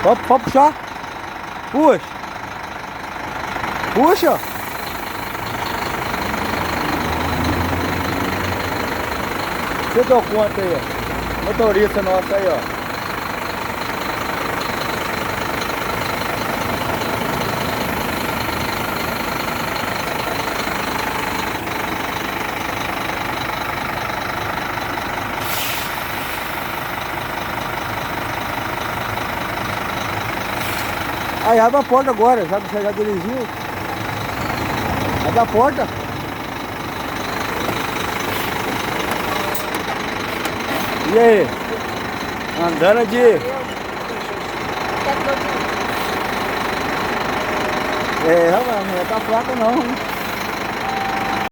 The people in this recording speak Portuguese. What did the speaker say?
Pode puxar. Puxa. Puxa. Você deu conta aí, ó. Motorista nosso aí, ó. Aí abre a porta agora, já que você já dirigiu. Abre a porta. E aí? Andando de... É, não tá fraca não.